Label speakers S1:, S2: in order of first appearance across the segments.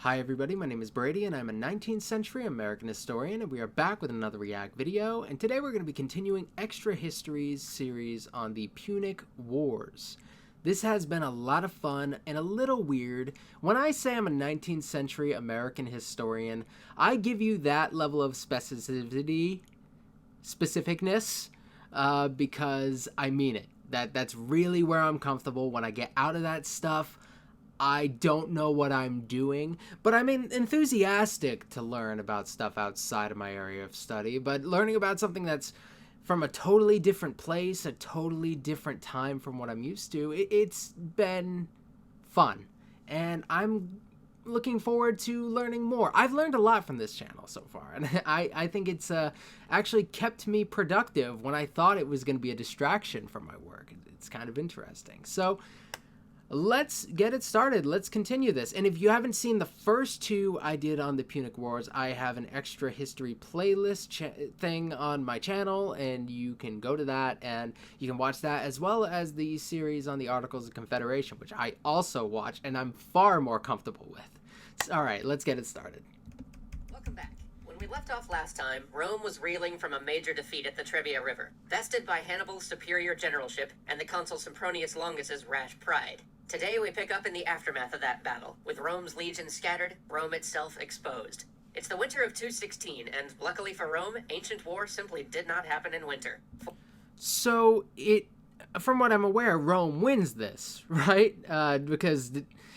S1: Hi everybody, my name is Brady and I'm a 19th century American historian, and we are back with another React video, and today we're going to be continuing Extra Histories series on the Punic Wars. This has been a lot of fun and a little weird. When I say I'm a 19th century American historian, I give you that level of specificness, because I mean it. That's really where I'm comfortable. When I get out of that stuff, I don't know what I'm doing, but I'm enthusiastic to learn about stuff outside of my area of study. But learning about something that's from a totally different place, a totally different time from what I'm used to, it's been fun. And I'm looking forward to learning more. I've learned a lot from this channel so far, and I think it's actually kept me productive when I thought it was going to be a distraction from my work. It's kind of interesting. So let's get it started. Let's continue this. And if you haven't seen the first two I did on the Punic Wars, I have an extra history playlist thing on my channel, and you can go to that and you can watch that, as well as the series on the Articles of Confederation, which I also watch and I'm far more comfortable with. So, all right, let's get it started.
S2: Welcome back. When we left off last time, Rome was reeling from a major defeat at the Trebia River, bested by Hannibal's superior generalship and the consul Sempronius Longus's rash pride. Today we pick up in the aftermath of that battle, with Rome's legions scattered, Rome itself exposed. It's the winter of 216, and luckily for Rome, ancient war simply did not happen in winter.
S1: So from what I'm aware, Rome wins this, right? Because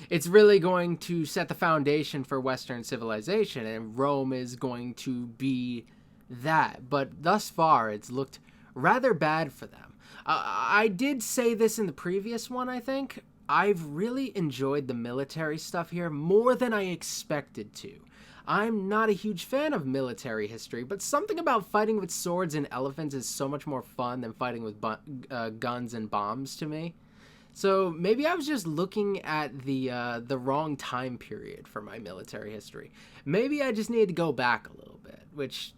S1: it's really going to set the foundation for Western civilization, and Rome is going to be that. But thus far, it's looked rather bad for them. I did say this in the previous one, I think. I've really enjoyed the military stuff here more than I expected to. I'm not a huge fan of military history, but something about fighting with swords and elephants is so much more fun than fighting with guns and bombs to me. So maybe I was just looking at the wrong time period for my military history. Maybe I just need to go back a little bit, which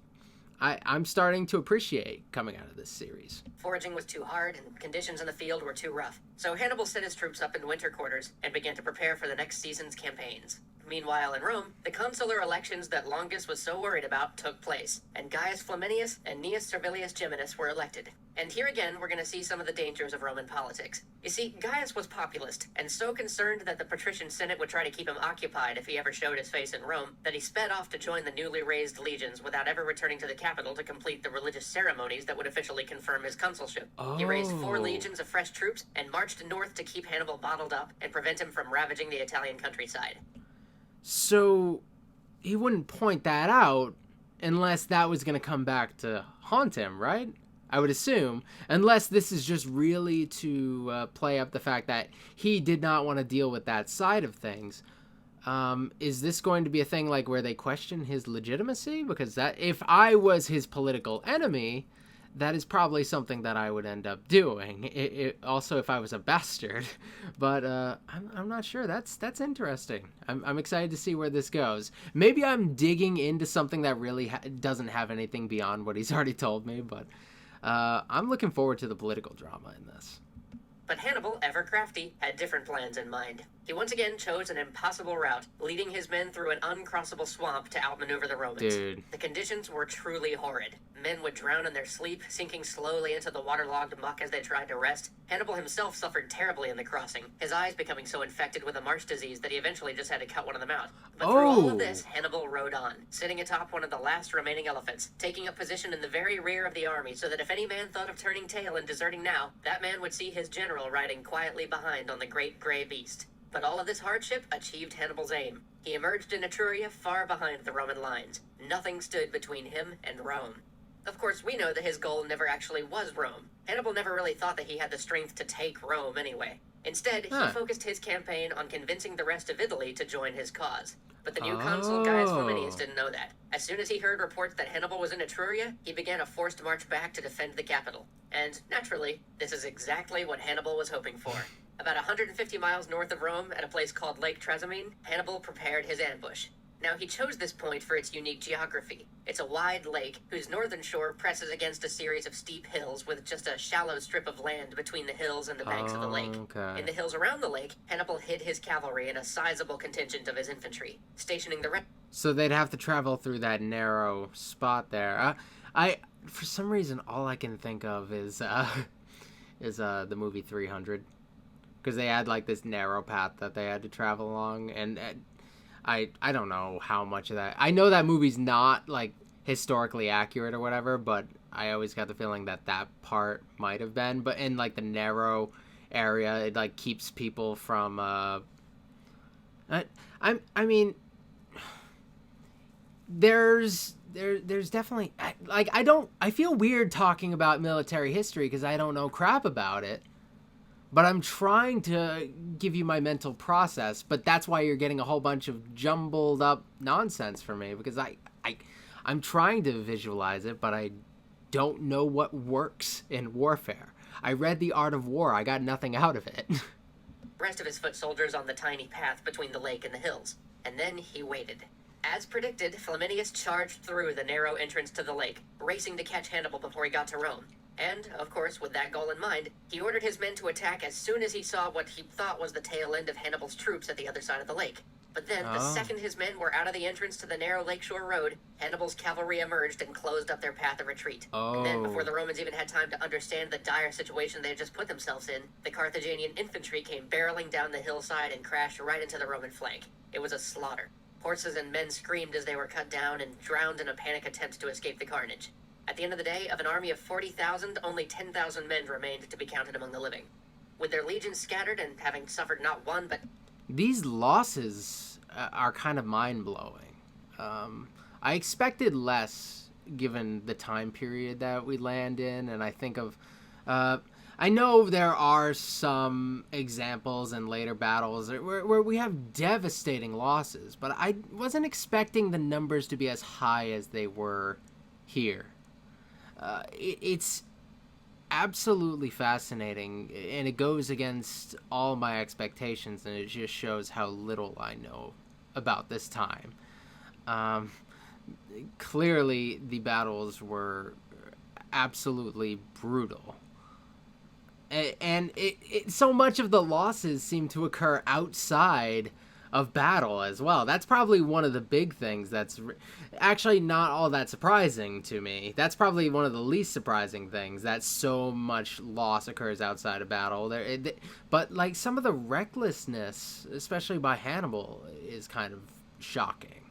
S1: I'm starting to appreciate coming out of this series.
S2: Foraging was too hard and conditions in the field were too rough, so Hannibal set his troops up in winter quarters and began to prepare for the next season's campaigns. Meanwhile, in Rome, the consular elections that Longus was so worried about took place, and Gaius Flaminius and Gnaeus Servilius Geminus were elected. And here again, we're going to see some of the dangers of Roman politics. You see, Gaius was populist, and so concerned that the patrician senate would try to keep him occupied if he ever showed his face in Rome, that he sped off to join the newly raised legions without ever returning to the capital to complete the religious ceremonies that would officially confirm his consulship. He raised 4 legions of fresh troops and marched north to keep Hannibal bottled up and prevent him from ravaging the Italian countryside.
S1: So he wouldn't point that out unless that was going to come back to haunt him, right? I would assume. Unless this is just really to play up the fact that he did not want to deal with that side of things. Is this going to be a thing like where they question his legitimacy? Because that, if I was his political enemy, that is probably something that I would end up doing. Also, if I was a bastard, but I'm not sure. That's interesting. I'm excited to see where this goes. Maybe I'm digging into something that really doesn't have anything beyond what he's already told me, but I'm looking forward to the political drama in this.
S2: But Hannibal, ever crafty, had different plans in mind. He once again chose an impossible route, leading his men through an uncrossable swamp to outmaneuver the Romans.
S1: Dude.
S2: The conditions were truly horrid. Men would drown in their sleep, sinking slowly into the waterlogged muck as they tried to rest. Hannibal himself suffered terribly in the crossing, his eyes becoming so infected with a marsh disease that he eventually just had to cut one of them out. But through all of this, Hannibal rode on, sitting atop one of the last remaining elephants, taking up position in the very rear of the army so that if any man thought of turning tail and deserting now, that man would see his general riding quietly behind on the great gray beast. But all of this hardship achieved Hannibal's aim. He emerged in Etruria far behind the Roman lines. Nothing stood between him and Rome. Of course, we know that his goal never actually was Rome. Hannibal never really thought that he had the strength to take Rome anyway. Instead, he focused his campaign on convincing the rest of Italy to join his cause. But the new consul, Gaius Flaminius, didn't know that. As soon as he heard reports that Hannibal was in Etruria, he began a forced march back to defend the capital. And, naturally, this is exactly what Hannibal was hoping for. About 150 miles north of Rome, at a place called Lake Trasimene, Hannibal prepared his ambush. Now, he chose this point for its unique geography. It's a wide lake whose northern shore presses against a series of steep hills with just a shallow strip of land between the hills and the banks of the lake.
S1: Okay.
S2: In the hills around the lake, Hannibal hid his cavalry and a sizable contingent of his infantry, stationing the rest.
S1: So they'd have to travel through that narrow spot there. I for some reason, all I can think of is the movie 300, because they had like this narrow path that they had to travel along, and I don't know how much of that. I know that movie's not like historically accurate or whatever, but I always got the feeling that that part might have been. But in like the narrow area, it like keeps people from. I mean, there's definitely I feel weird talking about military history because I don't know crap about it. But I'm trying to give you my mental process, but that's why you're getting a whole bunch of jumbled up nonsense from me, because I'm trying to visualize it, but I don't know what works in warfare. I read The Art of War. I got nothing out of it.
S2: Rest of his foot soldiers on the tiny path between the lake and the hills. And then he waited. As predicted, Flaminius charged through the narrow entrance to the lake, racing to catch Hannibal before he got to Rome. And, of course, with that goal in mind, he ordered his men to attack as soon as he saw what he thought was the tail end of Hannibal's troops at the other side of the lake. But then, the second his men were out of the entrance to the narrow lakeshore road, Hannibal's cavalry emerged and closed up their path of retreat. And then, before the Romans even had time to understand the dire situation they had just put themselves in, the Carthaginian infantry came barreling down the hillside and crashed right into the Roman flank. It was a slaughter. Horses and men screamed as they were cut down and drowned in a panic attempt to escape the carnage. At the end of the day, of an army of 40,000, only 10,000 men remained to be counted among the living. With their legions scattered and having suffered not one but...
S1: These losses are kind of mind-blowing. I expected less given the time period that we land in, and I think of... I know there are some examples in later battles where we have devastating losses, but I wasn't expecting the numbers to be as high as they were here. It's absolutely fascinating, and it goes against all my expectations, and it just shows how little I know about this time. Clearly, the battles were absolutely brutal. And so much of the losses seem to occur outside of battle as well. That's probably one of the big things that's actually not all that surprising to me. That's probably one of the least surprising things, that so much loss occurs outside of battle. But like some of the recklessness, especially by Hannibal, is kind of shocking.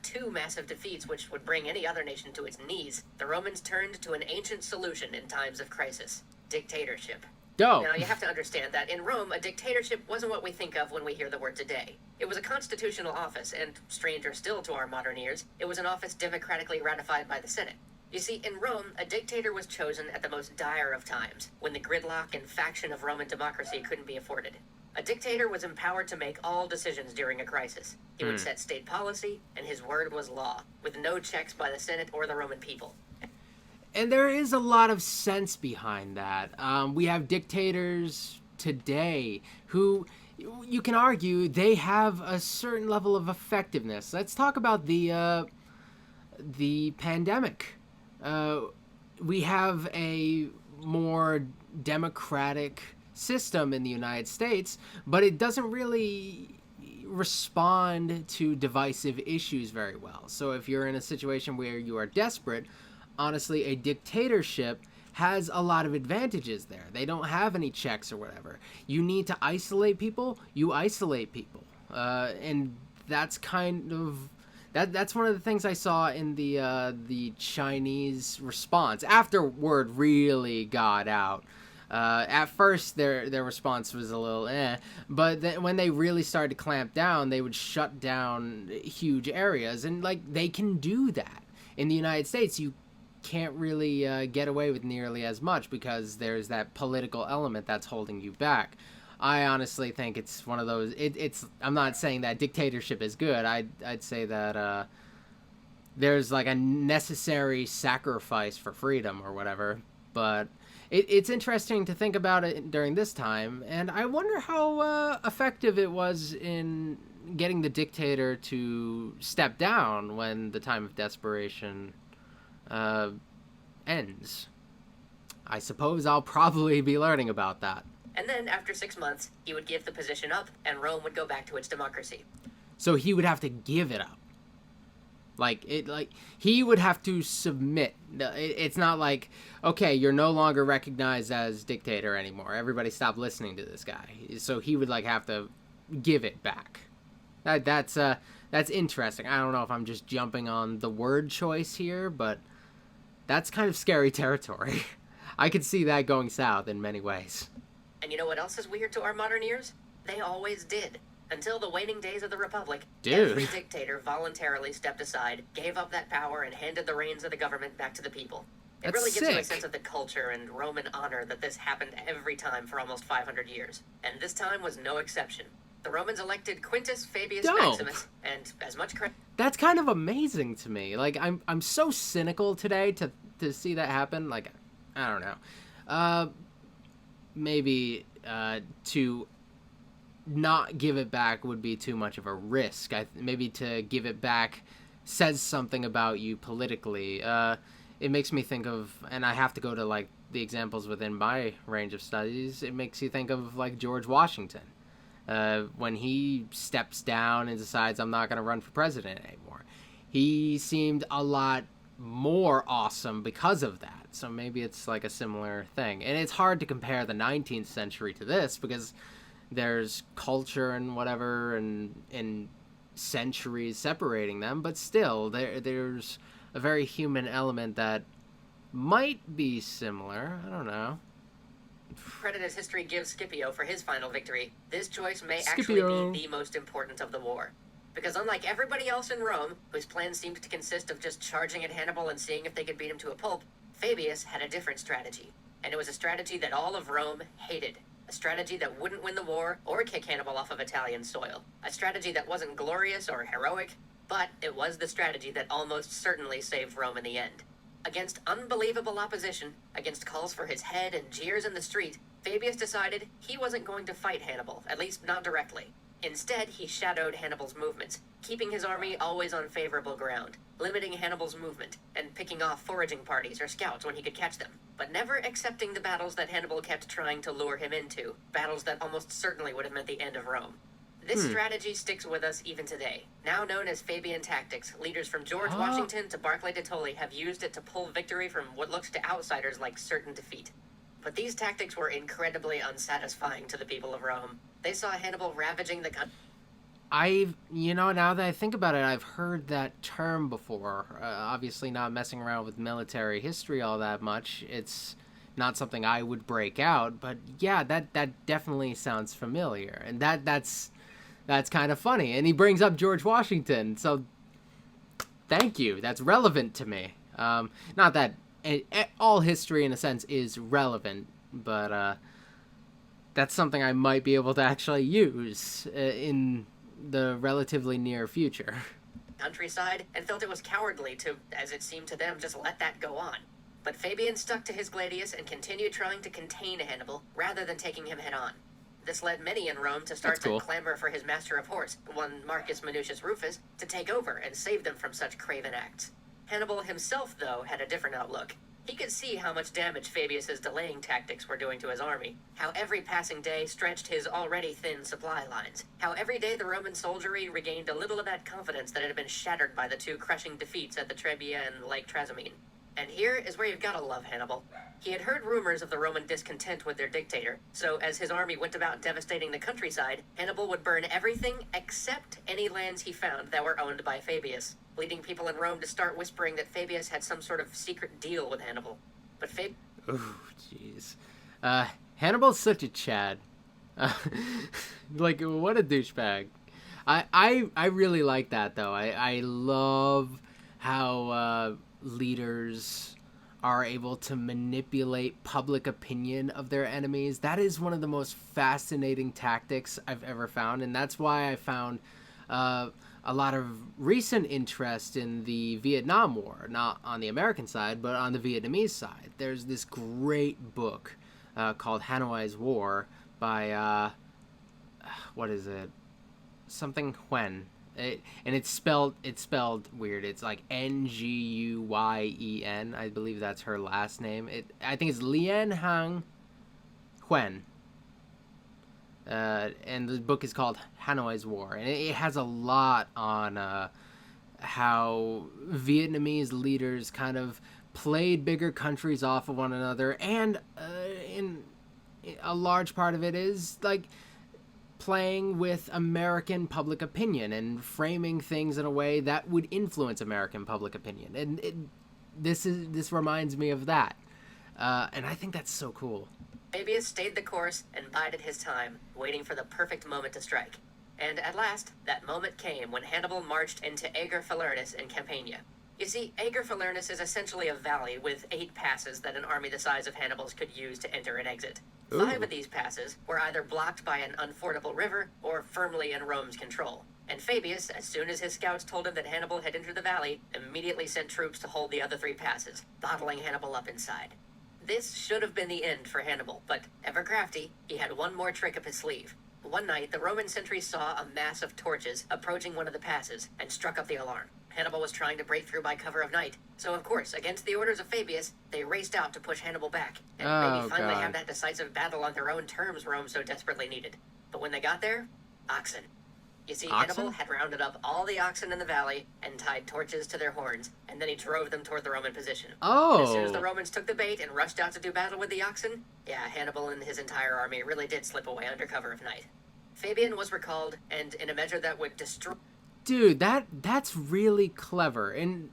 S2: Two massive defeats which would bring any other nation to its knees, the Romans turned to an ancient solution in times of crisis: dictatorship.
S1: Dope.
S2: Now, you have to understand that in Rome, a dictatorship wasn't what we think of when we hear the word today. It was a constitutional office, and, stranger still to our modern ears, it was an office democratically ratified by the Senate. You see, in Rome, a dictator was chosen at the most dire of times, when the gridlock and faction of Roman democracy couldn't be afforded. A dictator was empowered to make all decisions during a crisis. He would set state policy, and his word was law, with no checks by the Senate or the Roman people.
S1: And there is a lot of sense behind that. We have dictators today who, you can argue, they have a certain level of effectiveness. Let's talk about the pandemic. We have a more democratic system in the United States, but it doesn't really respond to divisive issues very well. So if you're in a situation where you are desperate, honestly, a dictatorship has a lot of advantages there. They don't have any checks or whatever. You need to isolate people, you isolate people. And that's kind of... That's one of the things I saw in the Chinese response. After word really got out. At first, their response was a little but then when they really started to clamp down, they would shut down huge areas. And, like, they can do that. In the United States, you can't really get away with nearly as much because there's that political element that's holding you back. I honestly think it's one of those... I'm not saying that dictatorship is good. I'd say that there's like a necessary sacrifice for freedom or whatever. But it's interesting to think about it during this time, and I wonder how effective it was in getting the dictator to step down when the time of desperation ends. I suppose I'll probably be learning about that.
S2: And then, after 6 months, he would give the position up, and Rome would go back to its democracy.
S1: So he would have to give it up. He would have to submit. It's not like, okay, you're no longer recognized as dictator anymore. Everybody stop listening to this guy. So he would have to give it back. That's interesting. I don't know if I'm just jumping on the word choice here, but that's kind of scary territory. I could see that going south in many ways.
S2: And you know what else is weird to our modern ears? They always did. Until the waning days of the Republic,
S1: Dude.
S2: Every dictator voluntarily stepped aside, gave up that power, and handed the reins of the government back to the people. It
S1: That's
S2: really gives you a
S1: sick.
S2: sense of the culture and Roman honor that this happened every time for almost 500 years. And this time was no exception. The Romans elected Quintus Fabius
S1: Dope.
S2: Maximus, and as much credit...
S1: That's kind of amazing to me. I'm so cynical today to see that happen. I don't know. Maybe to not give it back would be too much of a risk. Maybe to give it back says something about you politically. It makes me think of, and I have to go to the examples within my range of studies. It makes you think of George Washington, when he steps down and decides I'm not going to run for president anymore. He seemed a lot more awesome because of that. So maybe it's a similar thing. And it's hard to compare the 19th century to this because there's culture and whatever and centuries separating them, but still there's a very human element that might be similar. I don't know.
S2: Credit as history gives Scipio for his final victory, this choice may
S1: Scipio.
S2: actually be the most important of the war. Because unlike everybody else in Rome, whose plan seemed to consist of just charging at Hannibal and seeing if they could beat him to a pulp, Fabius had a different strategy. And it was a strategy that all of Rome hated. A strategy that wouldn't win the war or kick Hannibal off of Italian soil. A strategy that wasn't glorious or heroic, but it was the strategy that almost certainly saved Rome in the end. Against unbelievable opposition, against calls for his head and jeers in the street, Fabius decided he wasn't going to fight Hannibal, at least not directly. Instead, he shadowed Hannibal's movements, keeping his army always on favorable ground, limiting Hannibal's movement, and picking off foraging parties or scouts when he could catch them, but never accepting the battles that Hannibal kept trying to lure him into, battles that almost certainly would have meant the end of Rome. This strategy sticks with us even today. Now known as Fabian tactics, leaders from George Washington to Barclay de Tolly have used it to pull victory from what looks to outsiders like certain defeat. But these tactics were incredibly unsatisfying to the people of Rome. They saw Hannibal ravaging the country.
S1: Now that I think about it, I've heard that term before. Obviously not messing around with military history all that much. It's not something I would break out, but yeah, that definitely sounds familiar. And that's kind of funny. And he brings up George Washington, so thank you. That's relevant to me. Not that all history, in a sense, is relevant, but that's something I might be able to actually use in the relatively near future.
S2: Countryside and felt it was cowardly to, as it seemed to them, just let that go on. But Fabian stuck to his gladius and continued trying to contain Hannibal rather than taking him head on. This led many in Rome to start
S1: That's cool.
S2: to clamor for his master of horse, one Marcus Minucius Rufus, to take over and save them from such craven acts. Hannibal himself, though, had a different outlook. He could see how much damage Fabius's delaying tactics were doing to his army, how every passing day stretched his already thin supply lines, how every day the Roman soldiery regained a little of that confidence that had been shattered by the two crushing defeats at the Trebia and Lake Trasimene. And here is where you've got to love Hannibal. He had heard rumors of the Roman discontent with their dictator, so as his army went about devastating the countryside, Hannibal would burn everything except any lands he found that were owned by Fabius, leading people in Rome to start whispering that Fabius had some sort of secret deal with Hannibal. But
S1: Ooh, jeez. Hannibal's such a Chad. What a douchebag. I really like that, though. I love how leaders are able to manipulate public opinion of their enemies. That is one of the most fascinating tactics I've ever found, and that's why I found a lot of recent interest in the Vietnam War, not on the American side, but on the Vietnamese side. There's this great book called Hanai's War by, what is it? something Huen. And it's spelled weird. It's like Nguyen. I believe that's her last name. I think it's Lian Hang Huen. And the book is called Hanoi's War, and it has a lot on how Vietnamese leaders kind of played bigger countries off of one another, and in a large part of it is like playing with American public opinion and framing things in a way that would influence American public opinion, and this reminds me of that, and I think that's so cool.
S2: Fabius stayed the course and bided his time, waiting for the perfect moment to strike. And at last, that moment came when Hannibal marched into Ager Falernus in Campania. You see, Ager Falernus is essentially a valley with 8 passes that an army the size of Hannibal's could use to enter and exit.
S1: Ooh.
S2: 5 of these passes were either blocked by an unfordable river or firmly in Rome's control. And Fabius, as soon as his scouts told him that Hannibal had entered the valley, immediately sent troops to hold the other 3 passes, bottling Hannibal up inside. This should have been the end for Hannibal, but ever crafty, he had one more trick up his sleeve. One night, the Roman sentries saw a mass of torches approaching one of the passes and struck up the alarm. Hannibal was trying to break through by cover of night, so of course, against the orders of Fabius, they raced out to push Hannibal back, and maybe finally have that decisive battle on their own terms Rome so desperately needed. But when they got there, oxen. You see,
S1: Oxen?
S2: Hannibal had rounded up all the oxen in the valley and tied torches to their horns, and then he drove them toward the Roman position.
S1: Oh.
S2: As soon as the Romans took the bait and rushed out to do battle with the oxen, yeah, Hannibal and his entire army really did slip away under cover of night. Fabian was recalled, and in a measure that would destroy...
S1: Dude, that's really clever, and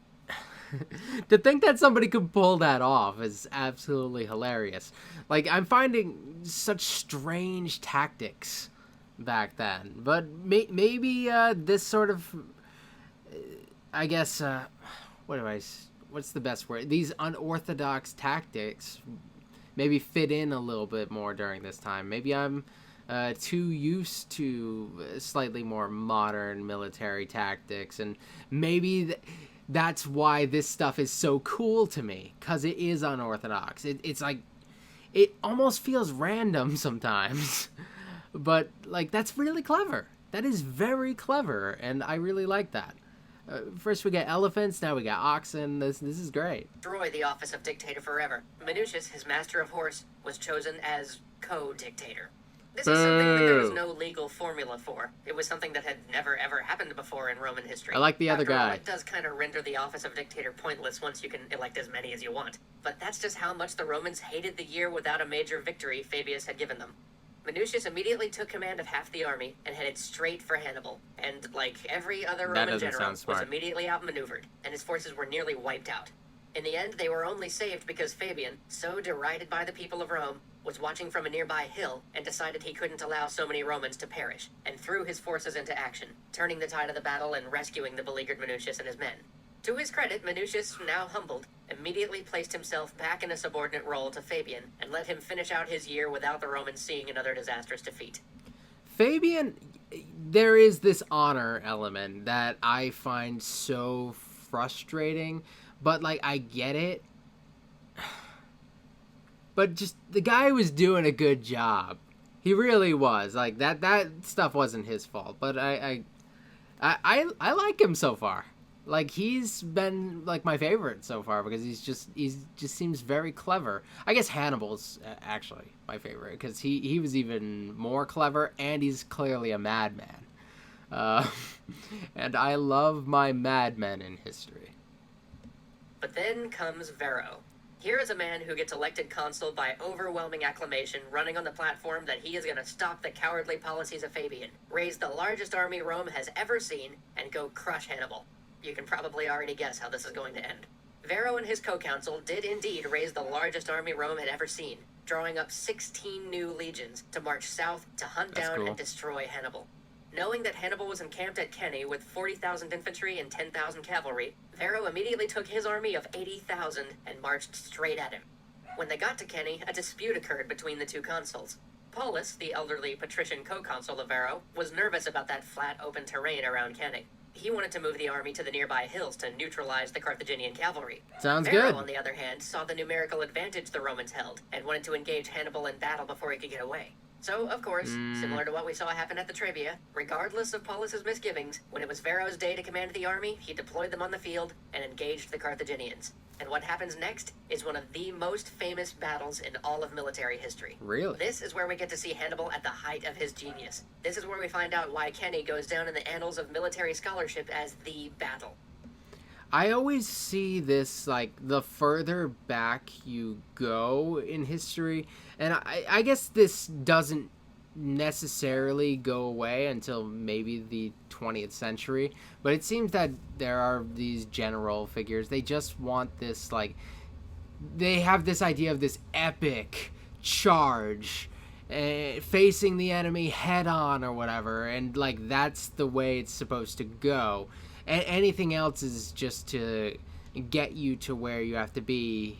S1: to think that somebody could pull that off is absolutely hilarious. Like, I'm finding such strange tactics back then, but maybe this sort of, I guess, what's the best word? These unorthodox tactics maybe fit in a little bit more during this time. Maybe I'm too used to slightly more modern military tactics, and maybe that's why this stuff is so cool to me, because it is unorthodox. It's like, it almost feels random sometimes. But, like, that's really clever. That is very clever, and I really like that. First we get elephants, now we got oxen. This is great.
S2: Destroy the office of dictator forever. Minucius, his master of horse, was chosen as co-dictator. This is something that there was no legal formula for. It was something that had never ever happened before in Roman history.
S1: I like the other
S2: After all,
S1: guy.
S2: it does kind of render the office of dictator pointless once you can elect as many as you want. But that's just how much the Romans hated the year without a major victory Fabius had given them. Minucius immediately took command of half the army and headed straight for Hannibal, and like every other Roman general, was immediately outmaneuvered, and his forces were nearly wiped out. In the end, they were only saved because Fabian, so derided by the people of Rome, was watching from a nearby hill and decided he couldn't allow so many Romans to perish, and threw his forces into action, turning the tide of the battle and rescuing the beleaguered Minucius and his men. To his credit, Minucius, now humbled, immediately placed himself back in a subordinate role to Fabian and let him finish out his year without the Romans seeing another disastrous defeat.
S1: Fabian, there is this honor element that I find so frustrating, but, like, I get it. But just, the guy was doing a good job. He really was. Like, that stuff wasn't his fault, but I like him so far. Like, he's been, like, my favorite so far because he just seems very clever. I guess Hannibal's actually my favorite because he was even more clever, and he's clearly a madman. And I love my madmen in history.
S2: But then comes Varro. Here is a man who gets elected consul by overwhelming acclamation, running on the platform that he is going to stop the cowardly policies of Fabian, raise the largest army Rome has ever seen, and go crush Hannibal. You can probably already guess how this is going to end. Varro and his co-counsel did indeed raise the largest army Rome had ever seen, drawing up 16 new legions to march south to hunt down and destroy Hannibal. Knowing that Hannibal was encamped at Cannae with 40,000 infantry and 10,000 cavalry, Varro immediately took his army of 80,000 and marched straight at him. When they got to Cannae, a dispute occurred between the two consuls. Paulus, the elderly patrician co-consul of Varro, was nervous about that flat, open terrain around Cannae. He wanted to move the army to the nearby hills to neutralize the Carthaginian cavalry.
S1: Sounds
S2: Varro,
S1: good.
S2: on the other hand, saw the numerical advantage the Romans held and wanted to engage Hannibal in battle before he could get away. So, of course, similar to what we saw happen at the Trebia, regardless of Paulus's misgivings, when it was Varro's day to command the army, he deployed them on the field and engaged the Carthaginians. And what happens next is one of the most famous battles in all of military history.
S1: Really?
S2: This is where we get to see Hannibal at the height of his genius. This is where we find out why Cannae goes down in the annals of military scholarship as the battle.
S1: I always see this, like, the further back you go in history, and I guess this doesn't necessarily go away until maybe the 20th century, but it seems that there are these general figures. They just want this, like, they have this idea of this epic charge, facing the enemy head on or whatever, and, like, that's the way it's supposed to go. Anything else is just to get you to where you have to be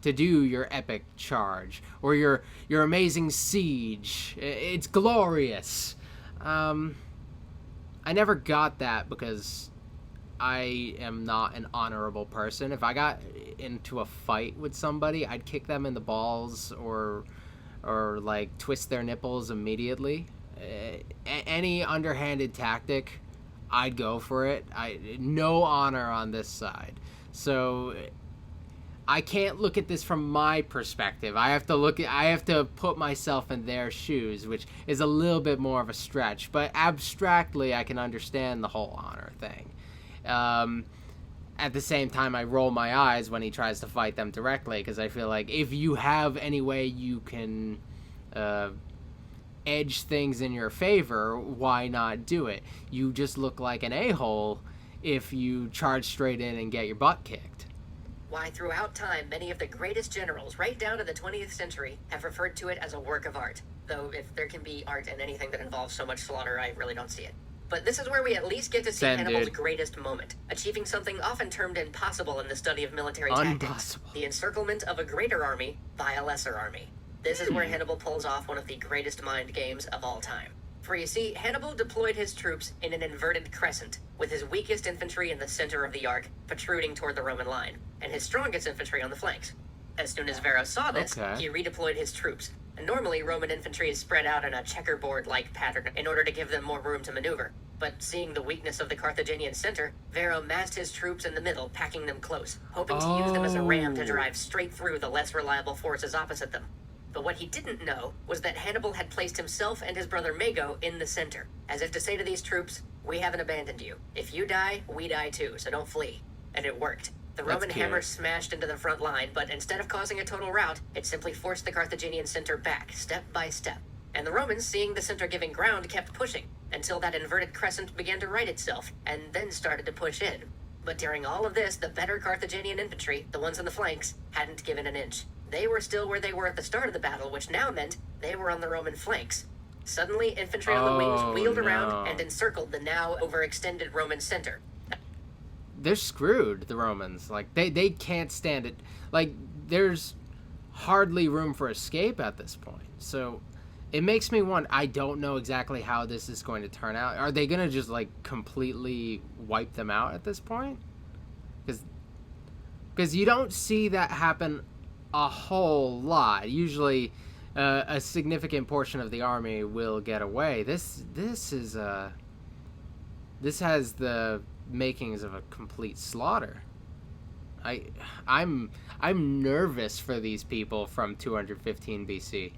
S1: to do your epic charge or your amazing siege. It's glorious. I never got that because I am not an honorable person. If I got into a fight with somebody, I'd kick them in the balls or like twist their nipples immediately. Any underhanded tactic, I'd go for it. No honor on this side. So I can't look at this from my perspective. I have to put myself in their shoes, which is a little bit more of a stretch. But abstractly, I can understand the whole honor thing. At the same time, I roll my eyes when he tries to fight them directly, because I feel like if you have any way you can edge things in your favor, why not do it? You just look like an a-hole if you charge straight in and get your butt kicked.
S2: Why, throughout time, many of the greatest generals, right down to the 20th century, have referred to it as a work of art. Though if there can be art in anything that involves so much slaughter, I really don't see it. But this is where we at least get to see Hannibal's greatest moment, achieving something often termed impossible in the study of military tactics. The encirclement of a greater army by a lesser army. This is where Hannibal pulls off one of the greatest mind games of all time. For you see, Hannibal deployed his troops in an inverted crescent, with his weakest infantry in the center of the arc, protruding toward the Roman line, and his strongest infantry on the flanks. As soon as Varro saw this, he redeployed his troops. And normally, Roman infantry is spread out in a checkerboard-like pattern in order to give them more room to maneuver. But seeing the weakness of the Carthaginian center, Varro massed his troops in the middle, packing them close, hoping to use them as a ram to drive straight through the less reliable forces opposite them. But what he didn't know was that Hannibal had placed himself and his brother Mago in the center, as if to say to these troops, we haven't abandoned you. If you die, we die too, so don't flee. And it worked. The Roman hammer smashed into the front line, but instead of causing a total rout, it simply forced the Carthaginian center back, step by step. And the Romans, seeing the center giving ground, kept pushing, until that inverted crescent began to right itself, and then started to push in. But during all of this, the better Carthaginian infantry, the ones on the flanks, hadn't given an inch. They were still where they were at the start of the battle, which now meant they were on the Roman flanks. Suddenly, infantry on the wings wheeled around and encircled the now overextended Roman center.
S1: They're screwed, the Romans. Like, they can't stand it. Like, there's hardly room for escape at this point. So it makes me wonder, I don't know exactly how this is going to turn out. Are they going to just, like, completely wipe them out at this point? Because you don't see that happen a whole lot. Usually a significant portion of the army will get away. This has the makings of a complete slaughter. I'm nervous for these people from 215 BC.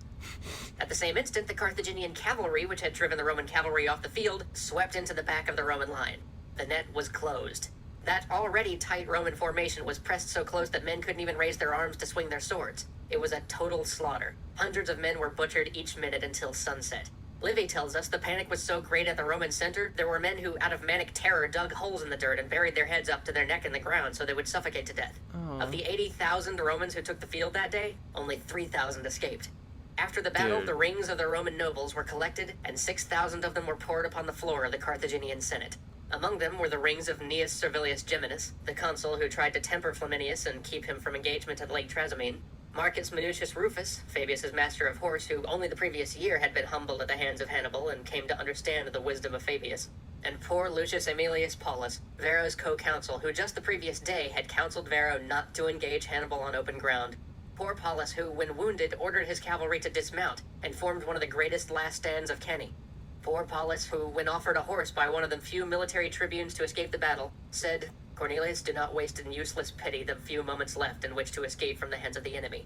S2: At the same instant, the Carthaginian cavalry, which had driven the Roman cavalry off the field, swept into the back of the Roman line. The net was closed. That already tight Roman formation was pressed so close that men couldn't even raise their arms to swing their swords. It was a total slaughter. Hundreds of men were butchered each minute until sunset. Livy tells us the panic was so great at the Roman center, there were men who, out of manic terror, dug holes in the dirt and buried their heads up to their neck in the ground so they would suffocate to death. Of the 80,000 Romans who took the field that day, only 3,000 escaped. After the battle, the rings of the Roman nobles were collected, and 6,000 of them were poured upon the floor of the Carthaginian Senate. Among them were the rings of Gnaeus Servilius Geminus, the consul who tried to temper Flaminius and keep him from engagement at Lake Trasimene, Marcus Minucius Rufus, Fabius's master of horse, who only the previous year had been humbled at the hands of Hannibal and came to understand the wisdom of Fabius, and poor Lucius Aemilius Paulus, Varro's co-consul, who just the previous day had counseled Varro not to engage Hannibal on open ground. Poor Paulus, who, when wounded, ordered his cavalry to dismount and formed one of the greatest last stands of Cannae. Poor Paulus, who, when offered a horse by one of the few military tribunes to escape the battle, said, "Cornelius, do not waste in useless pity the few moments left in which to escape from the hands of the enemy."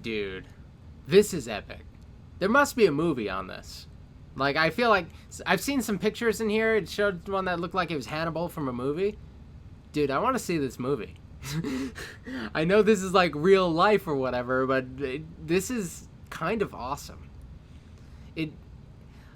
S1: Dude, this is epic. There must be a movie on this. Like, I feel like I've seen some pictures in here. It showed one that looked like it was Hannibal from a movie. Dude, I want to see this movie. I know this is like real life or whatever, but this is kind of awesome.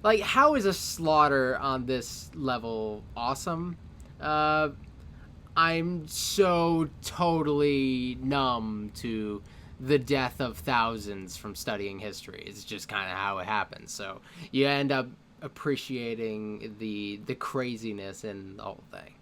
S1: Like, how is a slaughter on this level awesome? I'm so totally numb to the death of thousands from studying history. It's just kind of how it happens. So you end up appreciating the craziness in the whole thing.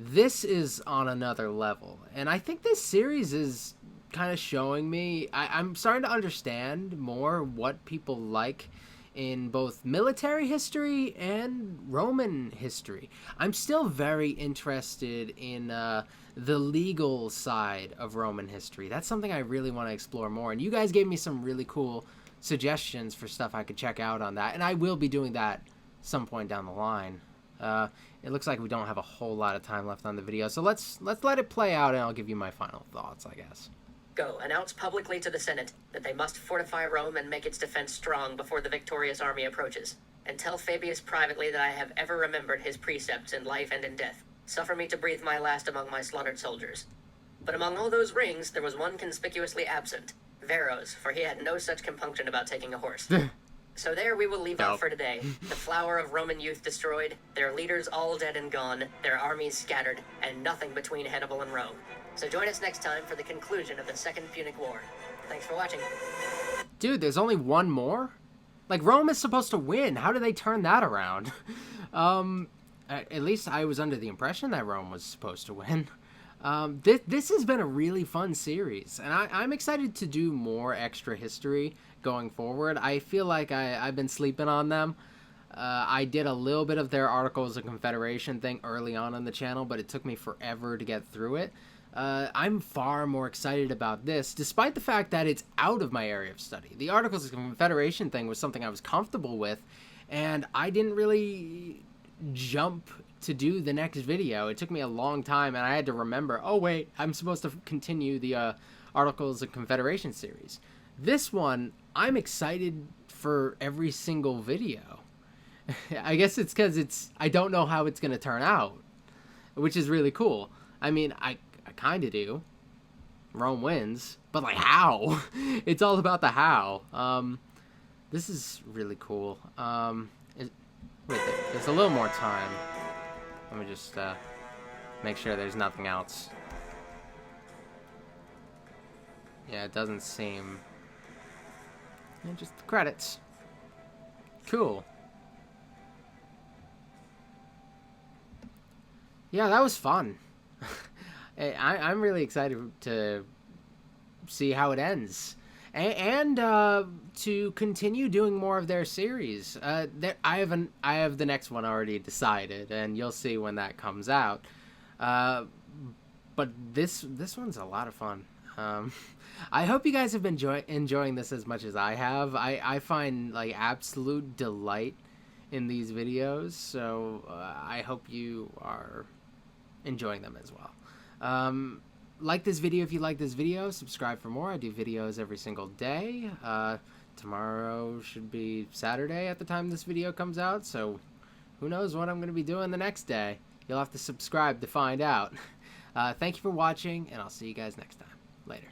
S1: This is on another level, and I think this series is kind of showing me I'm starting to understand more what people like in both military history and Roman history. I'm still very interested in the legal side of Roman history. That's something I really want to explore more, and you guys gave me some really cool suggestions for stuff I could check out on that, and I will be doing that some point down the line. It looks like we don't have a whole lot of time left on the video, so let's let it play out, and I'll give you my final thoughts, I guess.
S2: Go, announce publicly to the Senate that they must fortify Rome and make its defense strong before the victorious army approaches. And tell Fabius privately that I have ever remembered his precepts in life and in death. Suffer me to breathe my last among my slaughtered soldiers. But among all those rings, there was one conspicuously absent. Vero's, for he had no such compunction about taking a horse. So there we will leave out for today. The flower of Roman youth destroyed, their leaders all dead and gone, their armies scattered, and nothing between Hannibal and Rome. So join us next time for the conclusion of the Second Punic War. Thanks for watching.
S1: Dude, there's only one more? Like, Rome is supposed to win. How do they turn that around? At least I was under the impression that Rome was supposed to win. This has been a really fun series, and I'm excited to do more extra history going forward. I feel like I've been sleeping on them. I did a little bit of their Articles of Confederation thing early on the channel, but it took me forever to get through it. I'm far more excited about this, despite the fact that it's out of my area of study. The Articles of Confederation thing was something I was comfortable with, and I didn't really jump to do the next video. It took me a long time, and I had to remember, oh wait, I'm supposed to continue the Articles of Confederation series. This one, I'm excited for every single video. I guess it's because I don't know how it's going to turn out, which is really cool. I mean, I kind of do. Rome wins, but like how? It's all about the how. This is really cool. Wait, there's a little more time. Let me just make sure there's nothing else. Yeah, it doesn't seem. Yeah, just the credits. Cool. Yeah, that was fun. I'm really excited to see how it ends, and to continue doing more of their series. I have the next one already decided, and you'll see when that comes out. But this one's a lot of fun. I hope you guys have been enjoying this as much as I have. I find like absolute delight in these videos, so I hope you are enjoying them as well. Like this video if you like this video. Subscribe for more. I do videos every single day. Tomorrow should be Saturday at the time this video comes out, so who knows what I'm going to be doing the next day. You'll have to subscribe to find out. Thank you for watching, and I'll see you guys next time. Later.